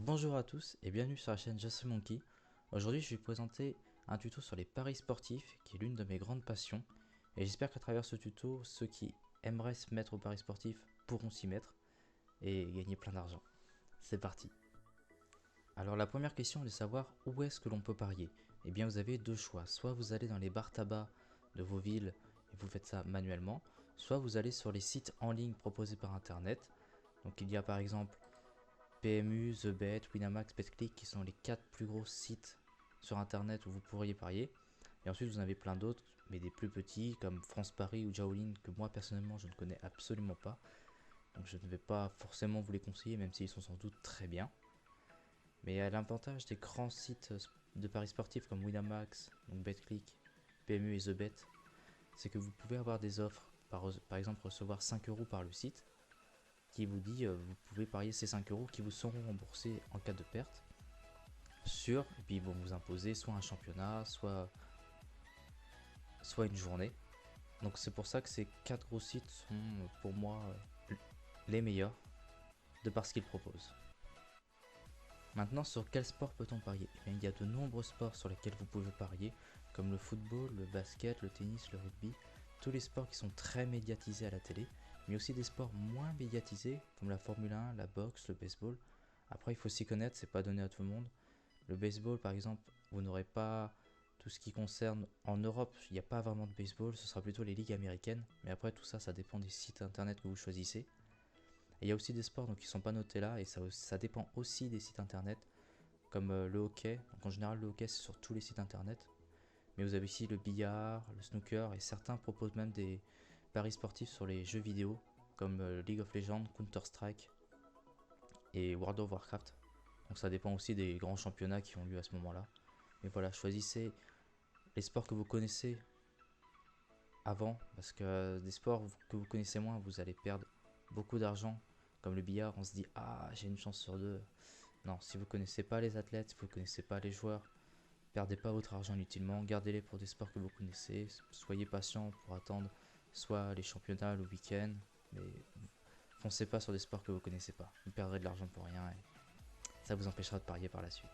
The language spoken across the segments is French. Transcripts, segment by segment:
Bonjour à tous et bienvenue sur la chaîne JustMonkey. Aujourd'hui je vais vous présenter un tuto sur les paris sportifs qui est l'une de mes grandes passions. Et j'espère qu'à travers ce tuto, ceux qui aimeraient se mettre aux paris sportifs pourront s'y mettre et gagner plein d'argent. C'est parti. Alors la première question est de savoir où est-ce que l'on peut parier. Eh bien vous avez deux choix, soit vous allez dans les bars tabac de vos villes et vous faites ça manuellement, soit vous allez sur les sites en ligne proposés par internet. Donc il y a par exemple PMU, TheBet, Winamax, BetClick qui sont les 4 plus gros sites sur internet où vous pourriez parier. Et ensuite vous en avez plein d'autres, mais des plus petits comme France Paris ou Jaolin que moi personnellement je ne connais absolument pas. Donc je ne vais pas forcément vous les conseiller même s'ils sont sans doute très bien. Mais à l'avantage des grands sites de paris sportifs comme Winamax, donc BetClick, PMU et TheBet, c'est que vous pouvez avoir des offres, par exemple recevoir 5 euros par le site qui vous dit vous pouvez parier ces 5 euros qui vous seront remboursés en cas de perte sur, et puis ils vont vous imposer soit un championnat, soit une journée. Donc c'est pour ça que ces 4 gros sites sont pour moi les meilleurs de par ce qu'ils proposent. Maintenant, sur quel sport peut-on parier? Eh bien, il y a de nombreux sports sur lesquels vous pouvez parier, comme le football, le basket, le tennis, le rugby, tous les sports qui sont très médiatisés à la télé, mais aussi des sports moins médiatisés, comme la Formule 1, la boxe, le baseball. Après, il faut s'y connaître, c'est pas donné à tout le monde. Le baseball, par exemple, vous n'aurez pas tout ce qui concerne en Europe, il n'y a pas vraiment de baseball, ce sera plutôt les ligues américaines, mais après tout ça, ça dépend des sites internet que vous choisissez. Et il y a aussi des sports donc, qui ne sont pas notés là, et ça dépend aussi des sites internet, comme le hockey. Donc en général, le hockey c'est sur tous les sites internet. Mais vous avez ici le billard, le snooker, et certains proposent même des paris sportifs sur les jeux vidéo, comme League of Legends, Counter-Strike et World of Warcraft. Donc ça dépend aussi des grands championnats qui ont lieu à ce moment-là. Mais voilà, choisissez les sports que vous connaissez avant, parce que des sports que vous connaissez moins, vous allez perdre beaucoup d'argent. Comme le billard, on se dit ah j'ai une chance sur deux. Non, si vous connaissez pas les athlètes, si vous connaissez pas les joueurs, perdez pas votre argent inutilement, gardez-les pour des sports que vous connaissez, soyez patient pour attendre soit les championnats le week-end, mais foncez pas sur des sports que vous connaissez pas, vous perdrez de l'argent pour rien et ça vous empêchera de parier par la suite.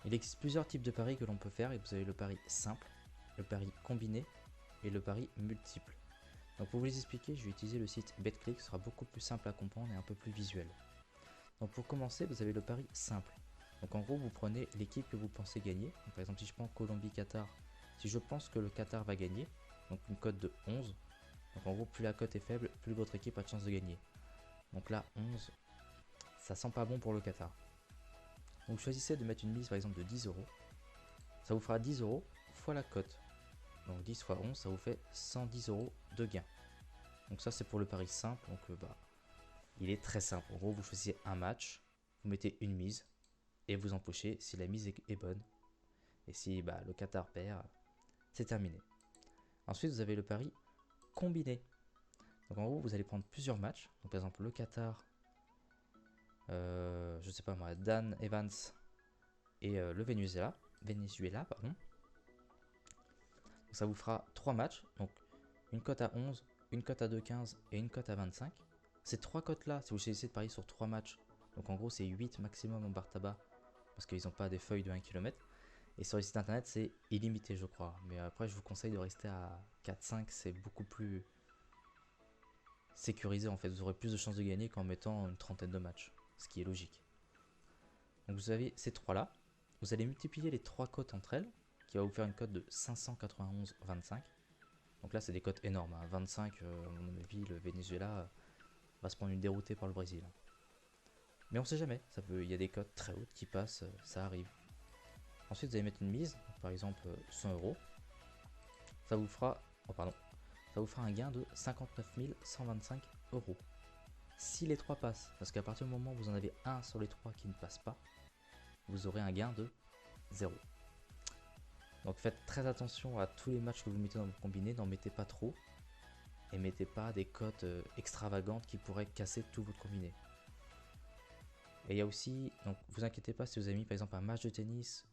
Il existe plusieurs types de paris que l'on peut faire et vous avez le pari simple, le pari combiné et le pari multiple. Donc pour vous les expliquer, je vais utiliser le site BetClick, ce sera beaucoup plus simple à comprendre et un peu plus visuel. Donc pour commencer, vous avez le pari simple. Donc en gros, vous prenez l'équipe que vous pensez gagner. Donc par exemple, si je prends Colombie-Qatar, si je pense que le Qatar va gagner, donc une cote de 11, donc en gros, plus la cote est faible, plus votre équipe a de chance de gagner. Donc là, 11, ça sent pas bon pour le Qatar. Donc choisissez de mettre une mise par exemple de 10 euros. Ça vous fera 10 euros fois la cote. Donc 10 fois 11, ça vous fait 110 euros de gain. Donc ça, c'est pour le pari simple. Donc il est très simple. En gros, vous choisissez un match, vous mettez une mise et vous empochez si la mise est bonne. Et si le Qatar perd, c'est terminé. Ensuite, vous avez le pari combiné. Donc en gros, vous allez prendre plusieurs matchs. Donc par exemple, le Qatar, je sais pas moi, Dan Evans et le Venezuela, pardon. Donc ça vous fera 3 matchs. Donc une cote à 11, une cote à 2,15 et une cote à 25. Ces 3 cotes là, si vous choisissez de parier sur 3 matchs, donc en gros c'est 8 maximum en bar tabac, parce qu'ils n'ont pas des feuilles de 1 km. Et sur les sites internet, c'est illimité, je crois. Mais après, je vous conseille de rester à 4-5, c'est beaucoup plus sécurisé en fait. Vous aurez plus de chances de gagner qu'en mettant une trentaine de matchs, ce qui est logique. Donc vous avez ces trois-là. Vous allez multiplier les trois cotes entre elles, qui va vous faire une cote de 591,25. Donc là, c'est des cotes énormes. 25, à mon avis, le Venezuela va se prendre une déroutée par le Brésil. Mais on sait jamais, il y a des cotes très hautes qui passent, ça arrive. Ensuite, vous allez mettre une mise, par exemple 100 euros. Ça vous fera, ça vous fera un gain de 59 125 euros. Si les trois passent, parce qu'à partir du moment où vous en avez un sur les trois qui ne passe pas, vous aurez un gain de 0. Donc faites très attention à tous les matchs que vous mettez dans vos combinés, n'en mettez pas trop. Et mettez pas des cotes extravagantes qui pourraient casser tout votre combiné. Et il y a aussi, donc vous inquiétez pas si vous avez mis par exemple un match de tennis,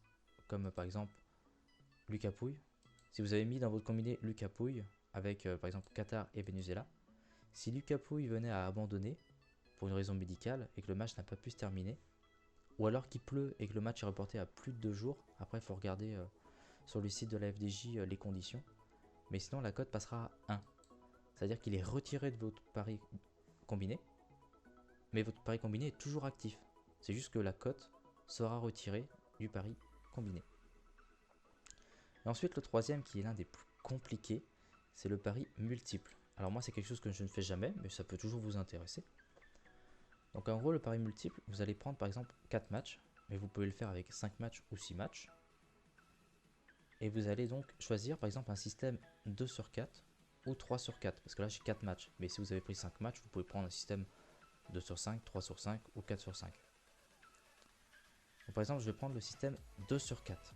comme par exemple Lucas Pouille. Si vous avez mis dans votre combiné Lucas Pouille, avec par exemple Qatar et Venezuela, si Lucas Pouille venait à abandonner pour une raison médicale et que le match n'a pas pu se terminer, ou alors qu'il pleut et que le match est reporté à plus de 2 jours, après il faut regarder sur le site de la FDJ les conditions, mais sinon la cote passera à 1. C'est-à-dire qu'il est retiré de votre pari combiné, mais votre pari combiné est toujours actif. C'est juste que la cote sera retirée du pari combiné. Et ensuite, le troisième, qui est l'un des plus compliqués, c'est le pari multiple. Alors moi, c'est quelque chose que je ne fais jamais, mais ça peut toujours vous intéresser. Donc en gros, le pari multiple, vous allez prendre par exemple 4 matchs, mais vous pouvez le faire avec 5 matchs ou 6 matchs. Et vous allez donc choisir par exemple un système 2 sur 4 ou 3 sur 4, parce que là j'ai 4 matchs. Mais si vous avez pris 5 matchs, vous pouvez prendre un système 2 sur 5, 3 sur 5 ou 4 sur 5. Donc, par exemple, je vais prendre le système 2 sur 4.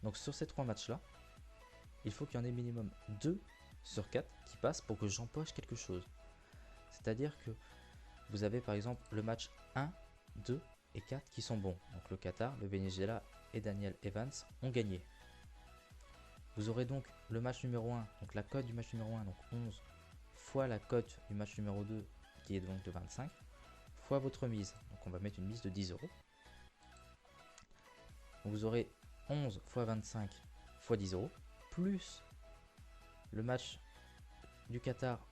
Donc sur ces 3 matchs-là, il faut qu'il y en ait minimum 2 sur 4 qui passent pour que j'empoche quelque chose. C'est-à-dire que vous avez par exemple le match 1, 2 et 4 qui sont bons. Donc le Qatar, le Venezuela et Daniel Evans ont gagné. Vous aurez donc le match numéro 1, donc la cote du match numéro 1, donc 11, fois la cote du match numéro 2, qui est donc de 25, fois votre mise. Donc on va mettre une mise de 10 euros. Vous aurez 11 fois 25 fois 10 euros, plus le match du Qatar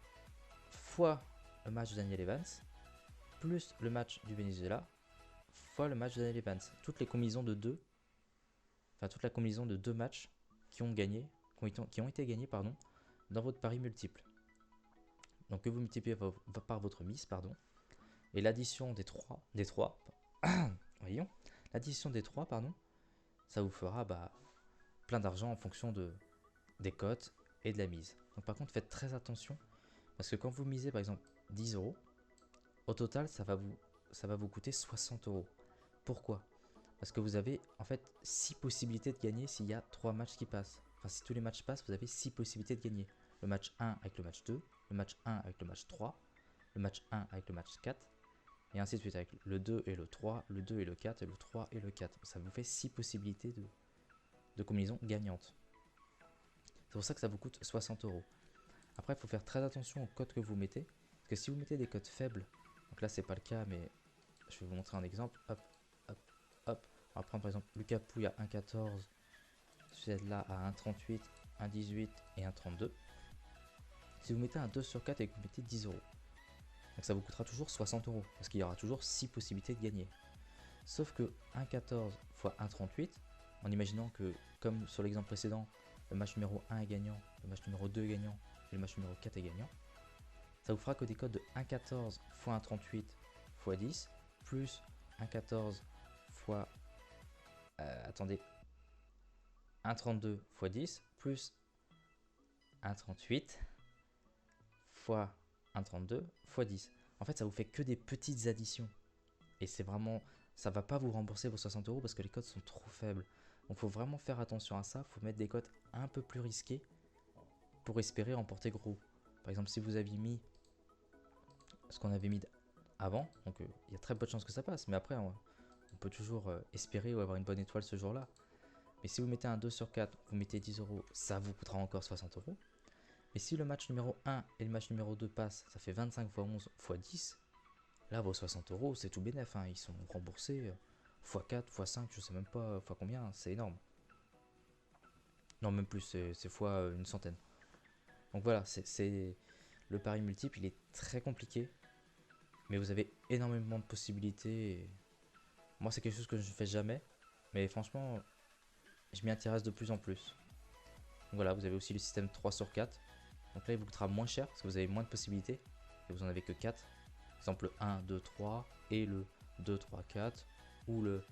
fois le match de Daniel Evans, plus le match du Venezuela fois le match de Daniel Evans. Toutes les combinaisons de deux, enfin toute la combinaison de 2 matchs qui ont gagné, qui ont été gagnés pardon, dans votre pari multiple. Donc que vous multipliez par votre mise, pardon, et l'addition des 3, voyons, l'addition des 3, pardon, ça vous fera plein d'argent en fonction des cotes et de la mise. Donc par contre, faites très attention, parce que quand vous misez par exemple 10 euros, au total, ça va vous coûter 60 euros. Pourquoi ? Parce que vous avez en fait 6 possibilités de gagner s'il y a 3 matchs qui passent. Enfin, si tous les matchs passent, vous avez 6 possibilités de gagner. Le match 1 avec le match 2, le match 1 avec le match 3, le match 1 avec le match 4, et ainsi de suite avec le 2 et le 3, le 2 et le 4, et le 3 et le 4. Ça vous fait 6 possibilités de combinaisons gagnantes. C'est pour ça que ça vous coûte 60 euros. Après, il faut faire très attention aux cotes que vous mettez, parce que si vous mettez des cotes faibles, donc là c'est pas le cas, mais je vais vous montrer un exemple. Hop, hop, hop. On va prendre par exemple Lucas Pouille à 1,14, celle-là à 1,38, 1,18 et 1,32. Si vous mettez un 2 sur 4 et que vous mettez 10 euros, donc ça vous coûtera toujours 60 euros, parce qu'il y aura toujours 6 possibilités de gagner. Sauf que 1,14 fois 1,38, en imaginant que, comme sur l'exemple précédent, le match numéro 1 est gagnant, le match numéro 2 est gagnant, et le match numéro 4 est gagnant, ça vous fera que des codes de 1,14 fois 1,38 fois 10, plus 1,14 fois... attendez, 1,32 fois 10, plus 1,38 fois 1,32 fois 10. En fait, ça vous fait que des petites additions. Et c'est vraiment... ça va pas vous rembourser vos 60 euros parce que les cotes sont trop faibles. Donc, il faut vraiment faire attention à ça. Il faut mettre des cotes un peu plus risquées pour espérer remporter gros. Par exemple, si vous aviez mis ce qu'on avait mis avant, donc il y a très peu de chances que ça passe. Mais après, on peut toujours espérer ou avoir une bonne étoile ce jour-là. Mais si vous mettez un 2 sur 4, vous mettez 10 euros, ça vous coûtera encore 60 euros. Et si le match numéro 1 et le match numéro 2 passent, ça fait 25 fois 11 fois 10. Là, vos 60 euros, c'est tout bénef. Ils sont remboursés x 4, x 5, je sais même pas fois combien, c'est énorme. Non, même plus, c'est fois une centaine. Donc voilà, c'est le pari multiple, il est très compliqué. Mais vous avez énormément de possibilités. Et moi, c'est quelque chose que je ne fais jamais. Mais franchement, je m'y intéresse de plus en plus. Donc voilà, vous avez aussi le système 3 sur 4. Donc là, il vous coûtera moins cher parce que vous avez moins de possibilités. Et vous en avez que 4. Par exemple, le 1, 2, 3 et le 2, 3, 4. Ou le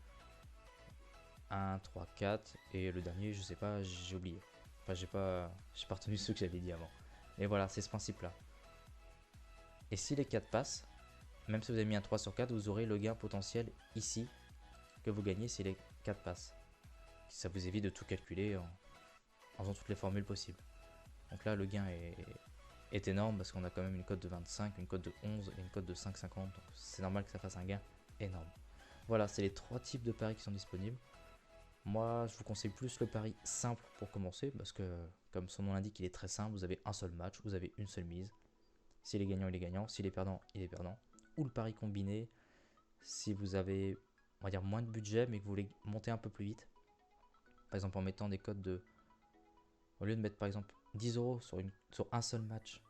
1, 3, 4. Et le dernier, je sais pas, j'ai oublié. Enfin, j'ai pas retenu ceux que j'avais dit avant. Et voilà, c'est ce principe-là. Et si les 4 passent, même si vous avez mis un 3 sur 4, vous aurez le gain potentiel ici que vous gagnez si les 4 passent. Ça vous évite de tout calculer en faisant toutes les formules possibles. Donc là, le gain est énorme parce qu'on a quand même une cote de 25, une cote de 11 et une cote de 5,50. Donc c'est normal que ça fasse un gain énorme. Voilà, c'est les 3 types de paris qui sont disponibles. Moi, je vous conseille plus le pari simple pour commencer parce que, comme son nom l'indique, il est très simple. Vous avez un seul match, vous avez une seule mise. S'il est gagnant, il est gagnant. S'il est perdant, il est perdant. ou le pari combiné si vous avez, on va dire, moins de budget mais que vous voulez monter un peu plus vite. Par exemple en mettant des codes de, au lieu de mettre par exemple 10 € sur un seul match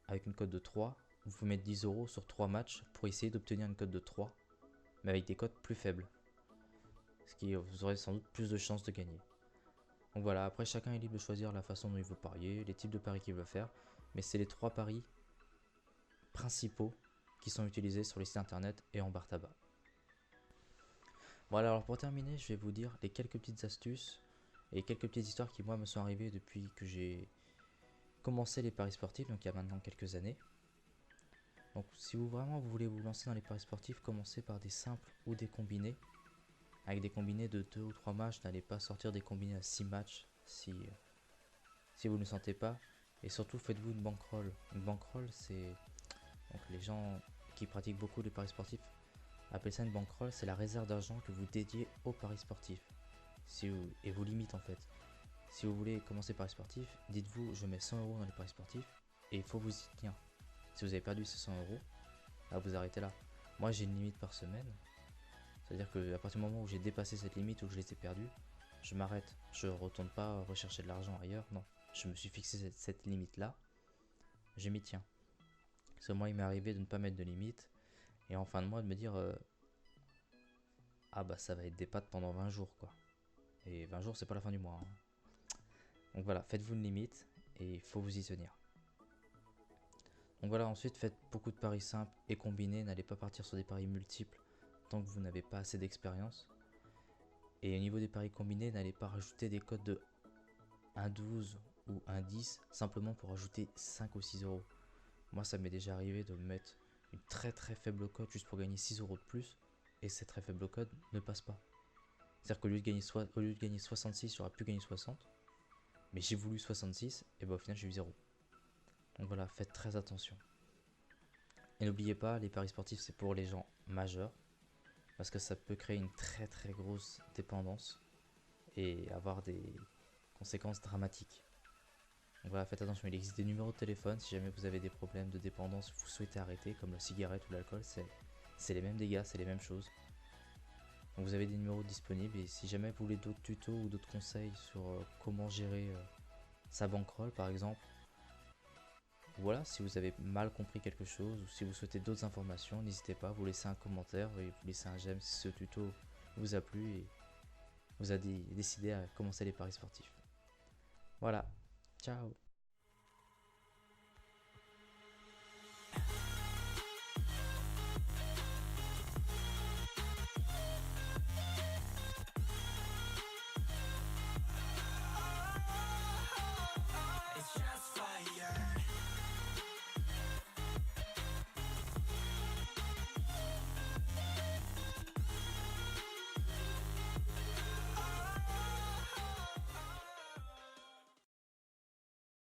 avec une cote de 3, vous pouvez mettre 10 € sur 3 matchs pour essayer d'obtenir une cote de 3, mais avec des cotes plus faibles. Ce qui vous aurez sans doute plus de chances de gagner. Donc voilà, après chacun est libre de choisir la façon dont il veut parier, les types de paris qu'il veut faire, mais c'est les 3 paris principaux qui sont utilisés sur les sites internet et en bar tabac. Voilà, alors pour terminer, je vais vous dire les quelques petites astuces et quelques petites histoires qui moi me sont arrivées depuis que j'ai commencé les paris sportifs, donc il y a maintenant quelques années. Donc si vous voulez vous lancer dans les paris sportifs, commencez par des simples ou des combinés. Avec des combinés de 2 ou 3 matchs, n'allez pas sortir des combinés à 6 matchs si vous ne le sentez pas. Et surtout, faites-vous une bankroll. Une bankroll, c'est... Donc les gens qui pratiquent beaucoup les paris sportifs appellent ça une bankroll, c'est la réserve d'argent que vous dédiez aux paris sportifs. Et vos limites en fait. Si vous voulez commencer paris sportif, dites-vous je mets 100 € dans les paris sportifs et il faut vous y tenir. Si vous avez perdu ces 100 €, là vous arrêtez là. Moi j'ai une limite par semaine. C'est-à-dire qu'à partir du moment où j'ai dépassé cette limite ou que je les ai perdus, je m'arrête. Je ne retourne pas rechercher de l'argent ailleurs. Non, je me suis fixé cette limite-là. Je m'y tiens. Parce que moi, il m'est arrivé de ne pas mettre de limite. Et en fin de mois, de me dire ah bah ça va être des pâtes pendant 20 jours quoi. Et 20 jours, c'est pas la fin du mois. Donc voilà, faites-vous une limite et il faut vous y tenir. Donc voilà, ensuite faites beaucoup de paris simples et combinés. N'allez pas partir sur des paris multiples tant que vous n'avez pas assez d'expérience. Et au niveau des paris combinés, n'allez pas rajouter des codes de 1,12 ou 1,10 simplement pour ajouter 5 ou 6 €. Moi, ça m'est déjà arrivé de mettre une très très faible cote juste pour gagner 6 € de plus et cette très faible cote ne passe pas. C'est-à-dire qu'au lieu de gagner 66, j'aurais pu gagner 60, mais j'ai voulu 66 et bah au final j'ai eu 0. Donc voilà, faites très attention. Et n'oubliez pas, les paris sportifs c'est pour les gens majeurs parce que ça peut créer une très très grosse dépendance et avoir des conséquences dramatiques. Donc voilà, faites attention, il existe des numéros de téléphone si jamais vous avez des problèmes de dépendance, vous souhaitez arrêter, comme la cigarette ou l'alcool, c'est les mêmes dégâts, c'est les mêmes choses. Donc vous avez des numéros disponibles et si jamais vous voulez d'autres tutos ou d'autres conseils sur comment gérer sa bankroll par exemple, voilà, si vous avez mal compris quelque chose ou si vous souhaitez d'autres informations, n'hésitez pas à vous laisser un commentaire et vous laisser un j'aime si ce tuto vous a plu et vous a décidé à commencer les paris sportifs. Voilà, ciao.